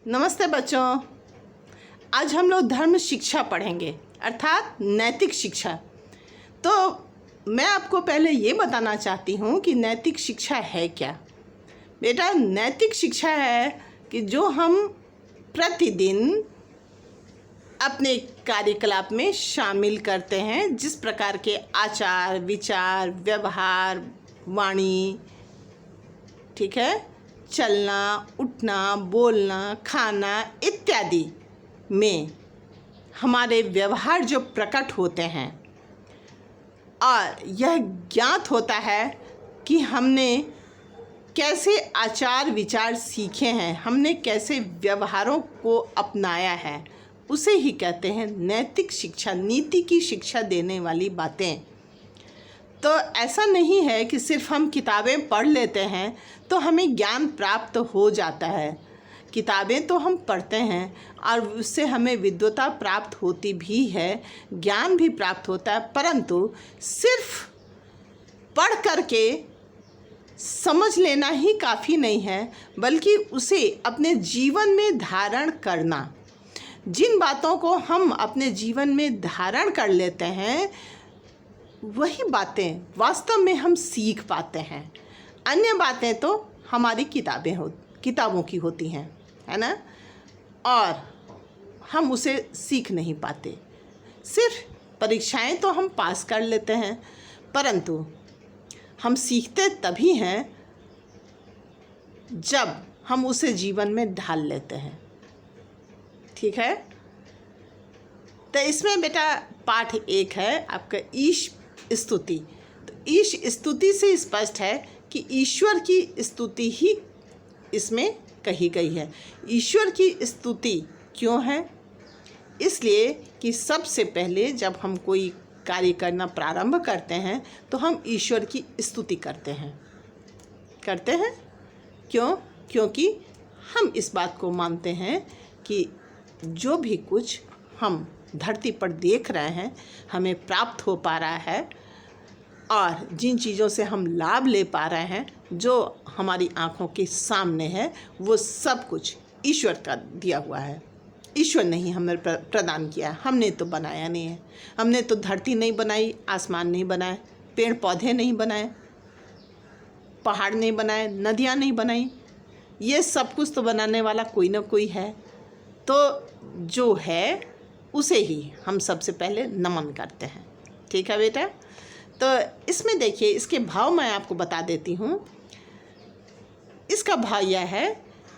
नमस्ते बच्चों। आज हम लोग धर्म शिक्षा पढ़ेंगे, अर्थात नैतिक शिक्षा। तो मैं आपको पहले ये बताना चाहती हूँ कि नैतिक शिक्षा है क्या। बेटा, नैतिक शिक्षा है कि जो हम प्रतिदिन अपने कार्यकलाप में शामिल करते हैं, जिस प्रकार के आचार, विचार, व्यवहार, वाणी, ठीक है, चलना, उठना, बोलना, खाना इत्यादि में हमारे व्यवहार जो प्रकट होते हैं, और यह ज्ञात होता है कि हमने कैसे आचार विचार सीखे हैं, हमने कैसे व्यवहारों को अपनाया है, उसे ही कहते हैं नैतिक शिक्षा, नीति की शिक्षा देने वाली बातें। तो ऐसा नहीं है कि सिर्फ हम किताबें पढ़ लेते हैं तो हमें ज्ञान प्राप्त हो जाता है। किताबें तो हम पढ़ते हैं और उससे हमें विद्वता प्राप्त होती भी है, ज्ञान भी प्राप्त होता है, परंतु सिर्फ पढ़ करके समझ लेना ही काफ़ी नहीं है, बल्कि उसे अपने जीवन में धारण करना। जिन बातों को हम अपने जीवन में धारण कर लेते हैं, वही बातें वास्तव में हम सीख पाते हैं। अन्य बातें तो हमारी किताबों की होती हैं, है ना, और हम उसे सीख नहीं पाते। सिर्फ परीक्षाएं तो हम पास कर लेते हैं, परंतु हम सीखते तभी हैं जब हम उसे जीवन में ढाल लेते हैं। ठीक है, तो इसमें बेटा पाठ 1 है आपका ईश स्तुति। तो ईश स्तुति से स्पष्ट है कि ईश्वर की स्तुति ही इसमें कही गई है। ईश्वर की स्तुति क्यों है? इसलिए कि सबसे पहले जब हम कोई कार्य करना प्रारंभ करते हैं तो हम ईश्वर की स्तुति करते हैं। क्यों? क्योंकि हम इस बात को मानते हैं कि जो भी कुछ हम धरती पर देख रहे हैं, हमें प्राप्त हो पा रहा है, और जिन चीज़ों से हम लाभ ले पा रहे हैं, जो हमारी आँखों के सामने है, वो सब कुछ ईश्वर का दिया हुआ है। ईश्वर ने ही हमें प्रदान किया, हमने तो बनाया नहीं है। हमने तो धरती नहीं बनाई, आसमान नहीं बनाए, पेड़ पौधे नहीं बनाए, पहाड़ नहीं बनाए, नदियाँ नहीं बनाई। ये सब कुछ तो बनाने वाला कोई ना कोई है। तो जो है उसे ही हम सबसे पहले नमन करते हैं। ठीक है बेटा, तो इसमें देखिए, इसके भाव मैं आपको बता देती हूँ। इसका भाव यह है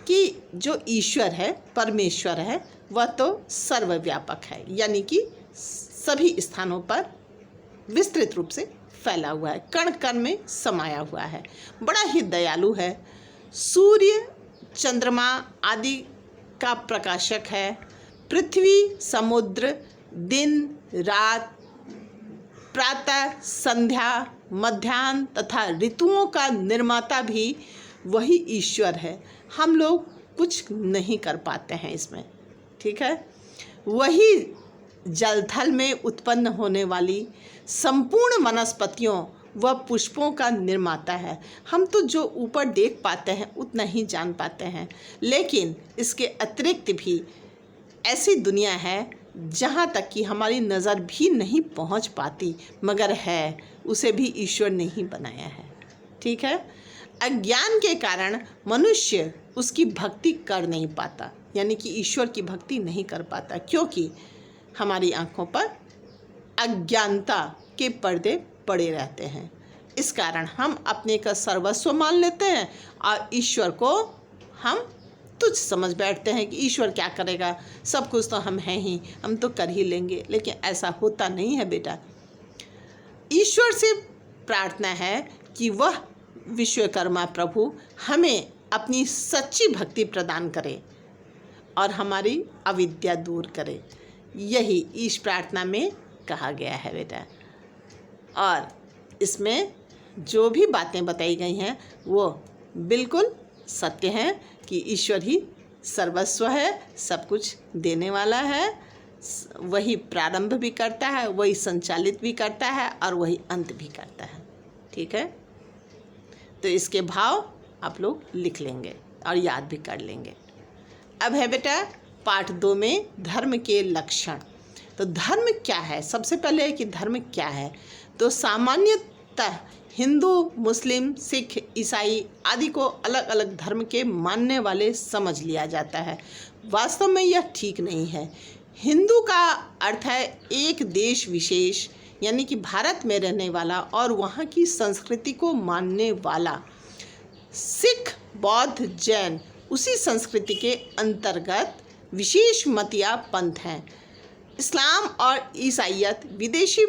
कि जो ईश्वर है, परमेश्वर है, वह तो सर्वव्यापक है, यानी कि सभी स्थानों पर विस्तृत रूप से फैला हुआ है, कण कण में समाया हुआ है, बड़ा ही दयालु है, सूर्य चंद्रमा आदि का प्रकाशक है, पृथ्वी, समुद्र, दिन रात, प्रातः, संध्या, मध्याह्न तथा ऋतुओं का निर्माता भी वही ईश्वर है। हम लोग कुछ नहीं कर पाते हैं इसमें। ठीक है, वही जलथल में उत्पन्न होने वाली संपूर्ण वनस्पतियों व पुष्पों का निर्माता है। हम तो जो ऊपर देख पाते हैं उतना ही जान पाते हैं, लेकिन इसके अतिरिक्त भी ऐसी दुनिया है जहाँ तक कि हमारी नज़र भी नहीं पहुँच पाती, मगर है, उसे भी ईश्वर ने ही बनाया है। ठीक है, अज्ञान के कारण मनुष्य उसकी भक्ति कर नहीं पाता, यानी कि ईश्वर की भक्ति नहीं कर पाता, क्योंकि हमारी आँखों पर अज्ञानता के पर्दे पड़े रहते हैं। इस कारण हम अपने का सर्वस्व मान लेते हैं और ईश्वर को हम तुच्छ समझ बैठते हैं कि ईश्वर क्या करेगा, सब कुछ तो हम हैं ही, हम तो कर ही लेंगे। लेकिन ऐसा होता नहीं है बेटा। ईश्वर से प्रार्थना है कि वह विश्वकर्मा प्रभु हमें अपनी सच्ची भक्ति प्रदान करे और हमारी अविद्या दूर करे। यही ईश प्रार्थना में कहा गया है बेटा। और इसमें जो भी बातें बताई गई हैं वो बिल्कुल सत्य हैं कि ईश्वर ही सर्वस्व है, सब कुछ देने वाला है, वही प्रारंभ भी करता है, वही संचालित भी करता है और वही अंत भी करता है। ठीक है, तो इसके भाव आप लोग लिख लेंगे और याद भी कर लेंगे। अब है बेटा पाठ 2 में धर्म के लक्षण। तो धर्म क्या है? सबसे पहले है कि धर्म क्या है। तो सामान्यतः हिंदू, मुस्लिम, सिख, ईसाई आदि को अलग अलग धर्म के मानने वाले समझ लिया जाता है। वास्तव में यह ठीक नहीं है। हिंदू का अर्थ है एक देश विशेष, यानी कि भारत में रहने वाला और वहाँ की संस्कृति को मानने वाला। सिख, बौद्ध, जैन उसी संस्कृति के अंतर्गत विशेष मत या पंथ हैं। इस्लाम और ईसाईयत विदेशी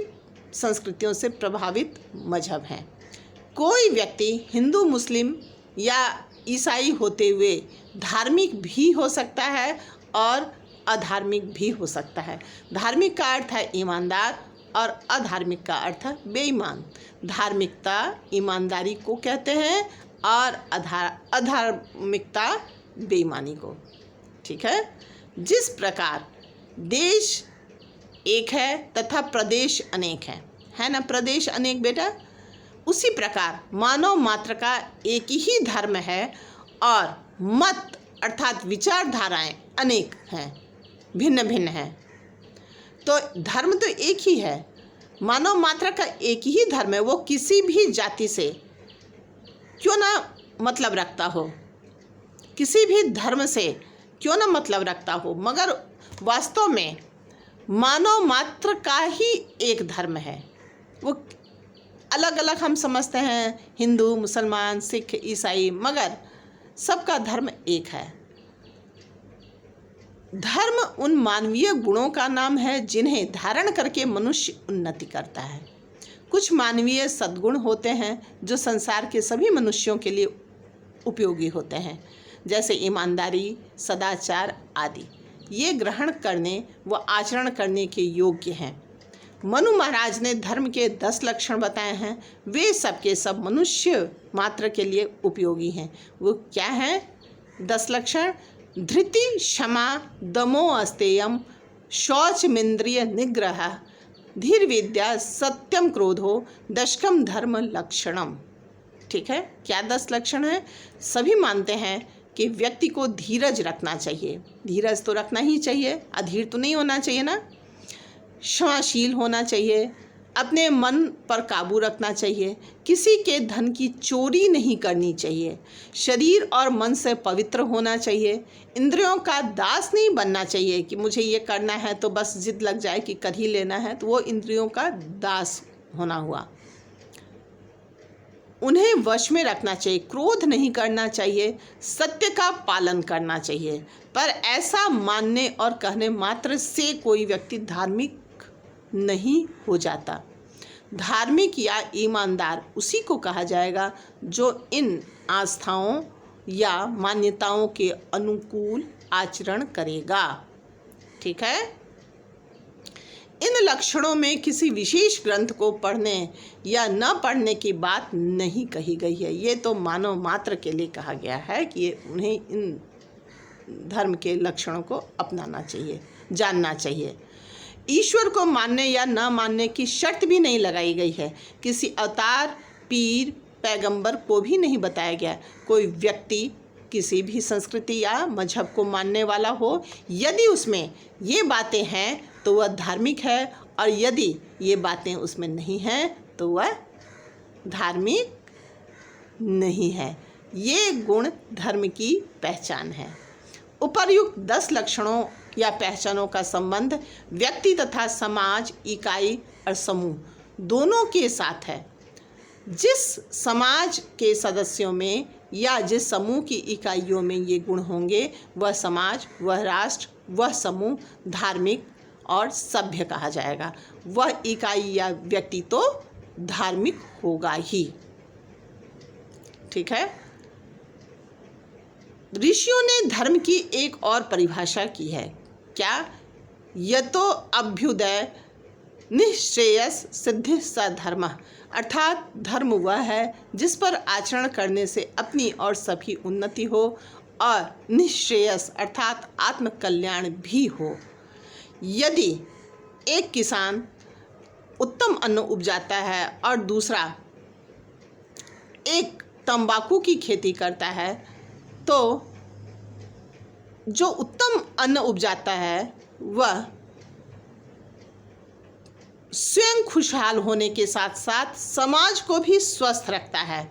संस्कृतियों से प्रभावित मजहब हैं। कोई व्यक्ति हिंदू, मुस्लिम या ईसाई होते हुए धार्मिक भी हो सकता है और अधार्मिक भी हो सकता है। धार्मिक का अर्थ है ईमानदार और अधार्मिक का अर्थ है बेईमान। धार्मिकता ईमानदारी को कहते हैं और अधार्मिकता बेईमानी को। ठीक है। जिस प्रकार देश एक है तथा प्रदेश अनेक है ना, प्रदेश अनेक बेटा, उसी प्रकार मानव मात्र का एक ही धर्म है और मत अर्थात विचारधाराएं अनेक हैं, भिन्न भिन्न हैं। तो धर्म तो एक ही है, मानव मात्र का एक ही धर्म है। वो किसी भी जाति से क्यों ना मतलब रखता हो, किसी भी धर्म से क्यों ना मतलब रखता हो, मगर वास्तव में मानव मात्र का ही एक धर्म है। वो अलग अलग हम समझते हैं, हिंदू, मुसलमान, सिख, ईसाई, मगर सबका धर्म एक है। धर्म उन मानवीय गुणों का नाम है जिन्हें धारण करके मनुष्य उन्नति करता है। कुछ मानवीय सद्गुण होते हैं जो संसार के सभी मनुष्यों के लिए उपयोगी होते हैं, जैसे ईमानदारी, सदाचार आदि। ये ग्रहण करने व आचरण करने के योग्य हैं। मनु महाराज ने धर्म के 10 लक्षण बताए हैं। वे सब के सब मनुष्य मात्र के लिए उपयोगी हैं। वो क्या हैं 10 लक्षण? धृति, क्षमा, दमो अस्तेयम, शौचमिंद्रिय निग्रह, धीर विद्या, सत्यम क्रोधो, दशकम धर्म लक्षणम। ठीक है। क्या 10 लक्षण है? सभी मानते हैं कि व्यक्ति को धीरज रखना चाहिए। धीरज तो रखना ही चाहिए, अधीर तो नहीं होना चाहिए ना। क्षमाशील होना चाहिए, अपने मन पर काबू रखना चाहिए, किसी के धन की चोरी नहीं करनी चाहिए, शरीर और मन से पवित्र होना चाहिए, इंद्रियों का दास नहीं बनना चाहिए कि मुझे ये करना है तो बस जिद लग जाए कि कर ही लेना है, तो वो इंद्रियों का दास होना हुआ। उन्हें वश में रखना चाहिए, क्रोध नहीं करना चाहिए, सत्य का पालन करना चाहिए। पर ऐसा मानने और कहने मात्र से कोई व्यक्ति धार्मिक नहीं हो जाता। धार्मिक या ईमानदार उसी को कहा जाएगा जो इन आस्थाओं या मान्यताओं के अनुकूल आचरण करेगा। ठीक है। इन लक्षणों में किसी विशेष ग्रंथ को पढ़ने या न पढ़ने की बात नहीं कही गई है। ये तो मानव मात्र के लिए कहा गया है कि उन्हें इन धर्म के लक्षणों को अपनाना चाहिए, जानना चाहिए। ईश्वर को मानने या न मानने की शर्त भी नहीं लगाई गई है। किसी अवतार, पीर, पैगंबर को भी नहीं बताया गया। कोई व्यक्ति किसी भी संस्कृति या मजहब को मानने वाला हो, यदि उसमें ये बातें हैं तो वह धार्मिक है, और यदि ये बातें उसमें नहीं हैं तो वह धार्मिक नहीं है। ये गुण धर्म की पहचान है। उपर्युक्त 10 लक्षणों या पहचानों का संबंध व्यक्ति तथा समाज, इकाई और समूह दोनों के साथ है। जिस समाज के सदस्यों में या जिस समूह की इकाइयों में ये गुण होंगे, वह समाज, वह राष्ट्र, वह समूह धार्मिक और सभ्य कहा जाएगा। वह इकाई या व्यक्ति तो धार्मिक होगा ही। ठीक है। ऋषियों ने धर्म की एक और परिभाषा की है। क्या? यतो अभ्युदय निःश्रेयस सिद्धि स धर्म, अर्थात धर्म वह है जिस पर आचरण करने से अपनी और सभी उन्नति हो और निःश्रेयस अर्थात आत्मकल्याण भी हो। यदि एक किसान उत्तम अन्न उपजाता है और दूसरा एक तंबाकू की खेती करता है, तो जो उत्तम अन्न उपजाता है वह स्वयं खुशहाल होने के साथ साथ समाज को भी स्वस्थ रखता है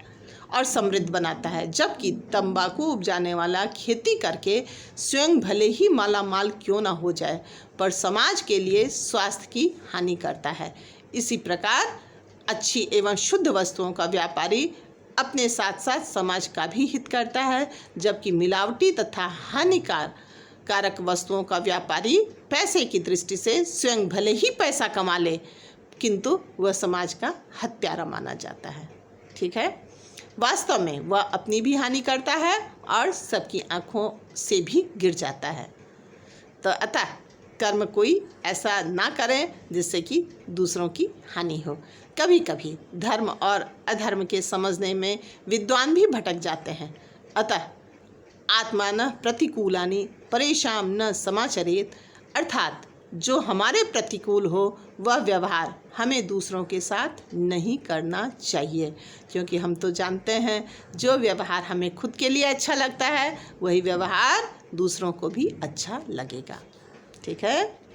और समृद्ध बनाता है, जबकि तंबाकू उपजाने वाला खेती करके स्वयं भले ही माला माल क्यों ना हो जाए पर समाज के लिए स्वास्थ्य की हानि करता है। इसी प्रकार अच्छी एवं शुद्ध वस्तुओं का व्यापारी अपने साथ साथ समाज का भी हित करता है, जबकि मिलावटी तथा हानिकारक वस्तुओं का व्यापारी पैसे की दृष्टि से स्वयं भले ही पैसा कमा ले किंतु वह समाज का हत्यारा माना जाता है। ठीक है, वास्तव में वह अपनी भी हानि करता है और सबकी आंखों से भी गिर जाता है। तो अतः कर्म कोई ऐसा ना करें जिससे कि दूसरों की हानि हो। कभी कभी धर्म और अधर्म के समझने में विद्वान भी भटक जाते हैं। अतः आत्मा न प्रतिकूलानि परेशान न समाचरेत, अर्थात जो हमारे प्रतिकूल हो वह व्यवहार हमें दूसरों के साथ नहीं करना चाहिए, क्योंकि हम तो जानते हैं जो व्यवहार हमें खुद के लिए अच्छा लगता है वही व्यवहार दूसरों को भी अच्छा लगेगा। ठीक है।